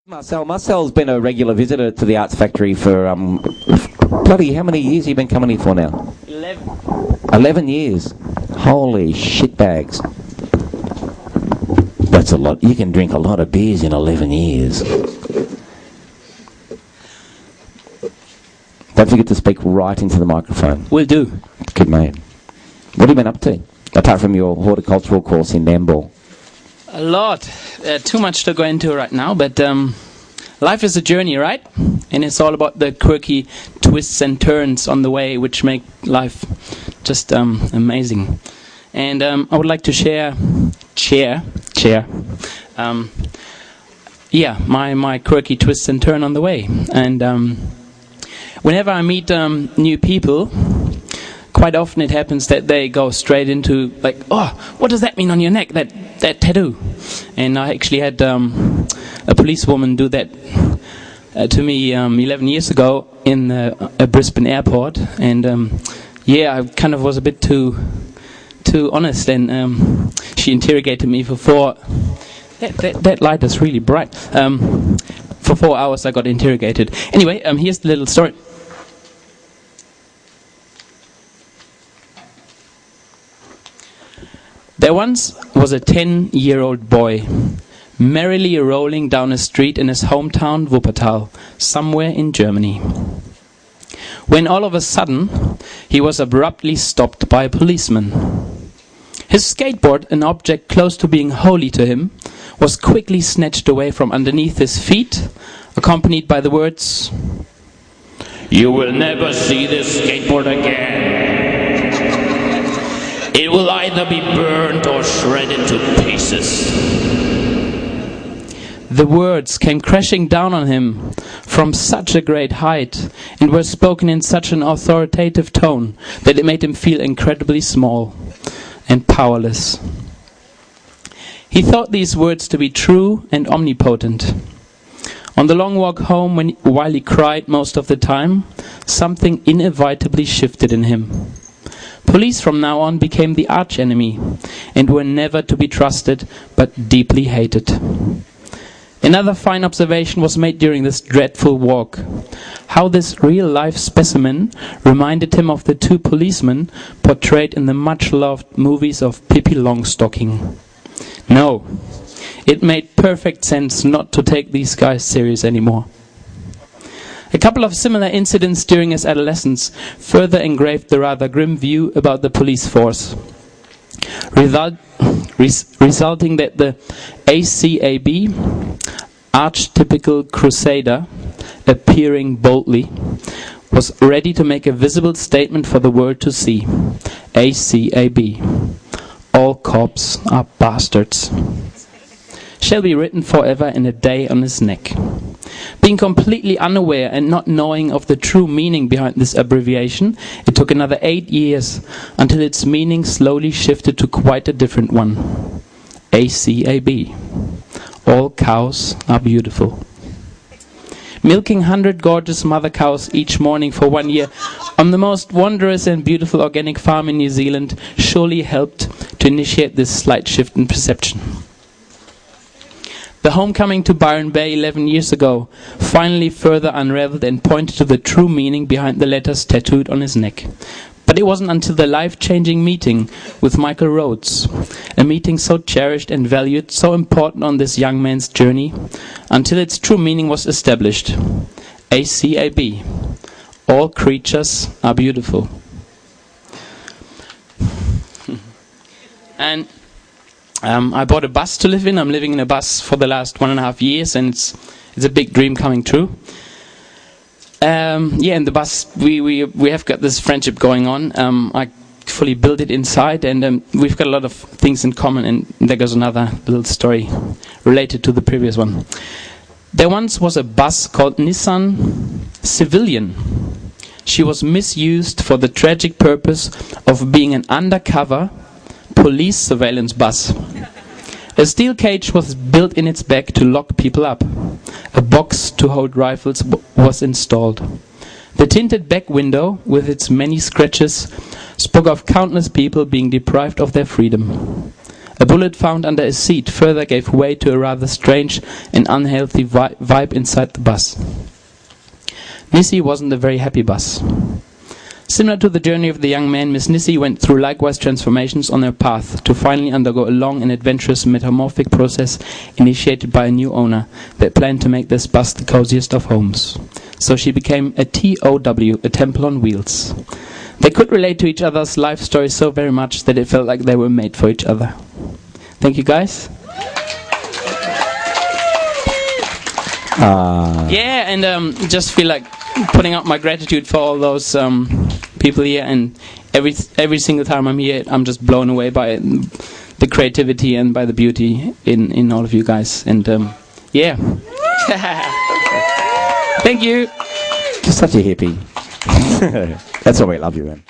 Marcel's been a regular visitor to the Arts Factory for, bloody, how many years have you been coming here for now? 11. 11 years. Holy shitbags. That's a lot. You can drink a lot of beers in 11 years. Don't forget to speak right into the microphone. Will do. Good man. What have you been up to, apart from your horticultural course in Nambour? A lot. Too much to go into right now, but life is a journey, right? And it's all about the quirky twists and turns on the way, which make life just amazing. And I would like to share my quirky twists and turn on the way. And whenever I meet new people, quite often it happens that they go straight into like, oh, what does that mean on your neck, that tattoo? And I actually had a policewoman do that to me 11 years ago in a Brisbane airport. And I kind of was a bit too honest, and she interrogated me for 4. That light is really bright. For 4 hours I got interrogated. Anyway, here's the little story. There once was a 10-year-old boy merrily rolling down a street in his hometown Wuppertal, somewhere in Germany, when all of a sudden he was abruptly stopped by a policeman. His skateboard, an object close to being holy to him, was quickly snatched away from underneath his feet, accompanied by the words, "You will never see this skateboard again. It will either be burned or shredded to pieces." The words came crashing down on him from such a great height and were spoken in such an authoritative tone that it made him feel incredibly small and powerless. He thought these words to be true and omnipotent. On the long walk home, while he cried most of the time, something inevitably shifted in him. Police from now on became the archenemy and were never to be trusted but deeply hated. Another fine observation was made during this dreadful walk. How this real-life specimen reminded him of the 2 policemen portrayed in the much-loved movies of Pippi Longstocking. No, it made perfect sense not to take these guys serious anymore. A couple of similar incidents during his adolescence further engraved the rather grim view about the police force, resulting that the ACAB, archetypical crusader, appearing boldly, was ready to make a visible statement for the world to see. ACAB. All cops are bastards. Shall be written forever in a day on his neck. Being completely unaware and not knowing of the true meaning behind this abbreviation, it took another 8 years until its meaning slowly shifted to quite a different one. ACAB. All cows are beautiful. Milking 100 gorgeous mother cows each morning for 1 year on the most wondrous and beautiful organic farm in New Zealand surely helped to initiate this slight shift in perception. The homecoming to Byron Bay 11 years ago finally further unraveled and pointed to the true meaning behind the letters tattooed on his neck. But it wasn't until the life-changing meeting with Michael Rhodes, a meeting so cherished and valued, so important on this young man's journey, until its true meaning was established. ACAB. All creatures are beautiful. And I bought a bus to live in. I'm living in a bus for the last 1.5 years, and it's a big dream coming true. In the bus we have got this friendship going on. I fully built it inside, and we've got a lot of things in common. And there goes another little story related to the previous one. There once was a bus called Nissan Civilian. She was misused for the tragic purpose of being an undercover police surveillance bus. A steel cage was built in its back to lock people up. A box to hold rifles was installed. The tinted back window, with its many scratches, spoke of countless people being deprived of their freedom. A bullet found under a seat further gave way to a rather strange and unhealthy vibe inside the bus. Nissi wasn't a very happy bus. Similar to the journey of the young man, Miss Nissi went through likewise transformations on her path to finally undergo a long and adventurous metamorphic process initiated by a new owner that planned to make this bus the coziest of homes. So she became a TOW, a temple on wheels. They could relate to each other's life stories so very much that it felt like they were made for each other. Thank you, guys. Yeah, and just feel like putting out my gratitude for all those people here, and every single time I'm here, I'm just blown away by the creativity and by the beauty in all of you guys. And yeah, thank you. Just such a hippie. That's why we love you, man.